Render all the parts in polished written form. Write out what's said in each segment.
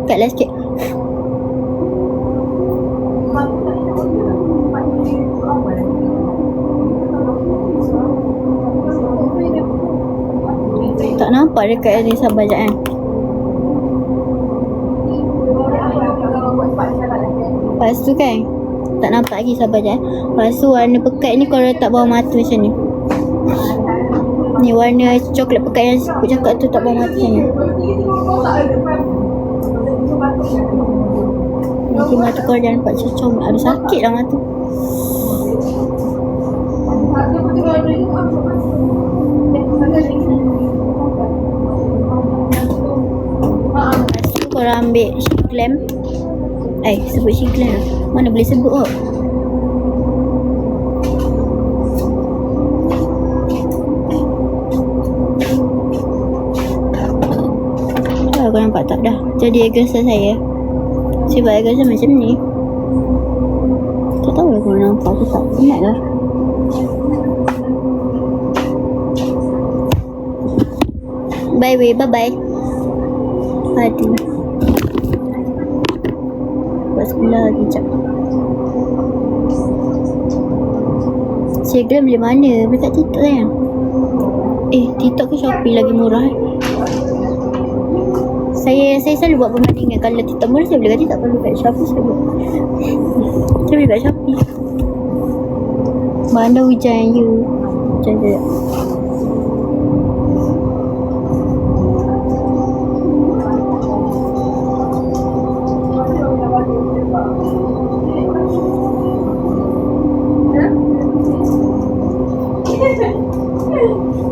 Dekatlah sikit. Tak nampak dekat ni, sabar sekejap kan. Lepas tu kan, tak nampak lagi, sabar sekejap. Lepas tu warna pekat ni kalau letak bawah mata macam ni. Ni warna coklat pekat yang aku cakap tu, tak bawah mata ni. Nanti mata kau jangan nampak macam ada sakit lah mata. Korang ambil sheet clamp. Sebut sheet clamp. Mana boleh sebut kot. Kau nampak tak dah jadi agasa saya. Sebab agasa macam ni. Tak tahu lah kau nampak ke tak. Ingat lah. Bye bye. Hati. Buat sekolah lagi jap. Instagram beli mana? Beli kat TikTok kan? TikTok ke Shopee lagi murah Saya selalu buat perbandingan. Kalau TikTok murah saya beli kat TikTok. Kalau kat Shopee saya beli kat Shopee. Mana hujan you? Hujan je.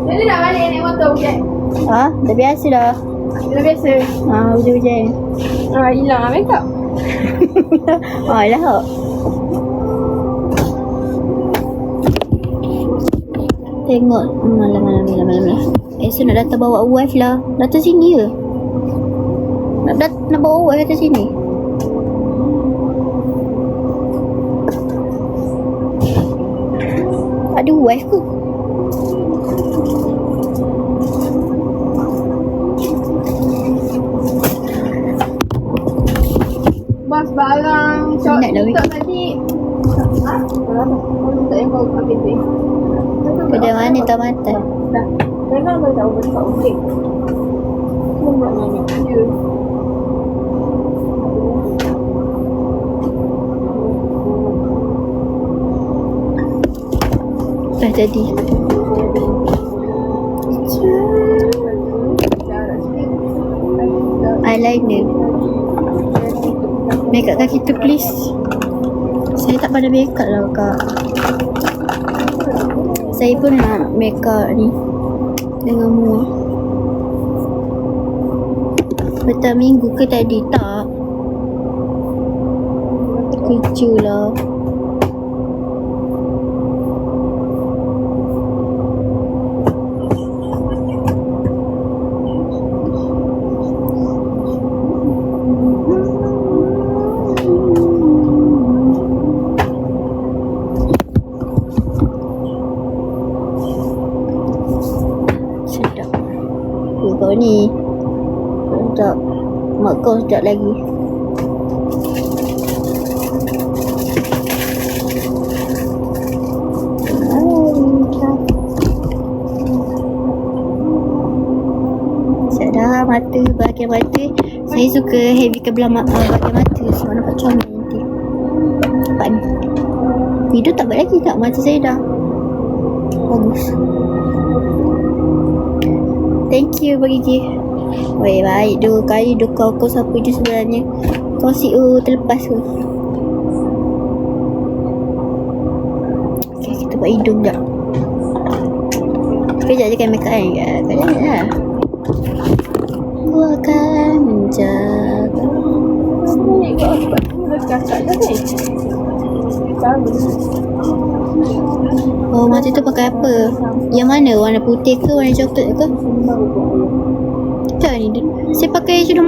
Jadi nak balik naik motor hujan? Dah biasa dah. Dah biasa? Hujan-hujan. Hilang lah makeup. Lah. Tengok. Malam. Esok nak datang bawa wife lah. Datang sini ke? Nak bawa wife datang sini? Ada wife ke? Bas barang short TikTok tadi. Tak yang kau ambil tu. Kedai mana tak mata? Dah. Memang kau tahu besar okey. Semua nanya. Ya. Dah jadi. Eyeliner. Make up kaki tu please. Saya tak pandai make up lah kak. Saya pun nak make up ni dengan mua. Petang minggu ke tadi tak? Kerja lah. Kau ni sedap. Mak kau sedap lagi. Sedap mata, bahagian mata. Saya suka heavy ke belah bahagian mata sebab nampak comel nanti. Nampak ni. Video tak buat lagi tak? Mata saya dah bagus. Thank you bagi gift. Baik. 2 kali 2 kau siapa je sebenarnya. Kau CEO terlepas ke? Okay, kita buat hidung sekejap. Kejap je kan make up kan? Kejap je lah. Aku akan menjaga. Sebenarnya kau sebab tu dah cakap dah ni. Oh, mata tu pakai apa? Yang mana? Warna putih ke? Warna coklat ke? Tak ni. Saya pakai sudah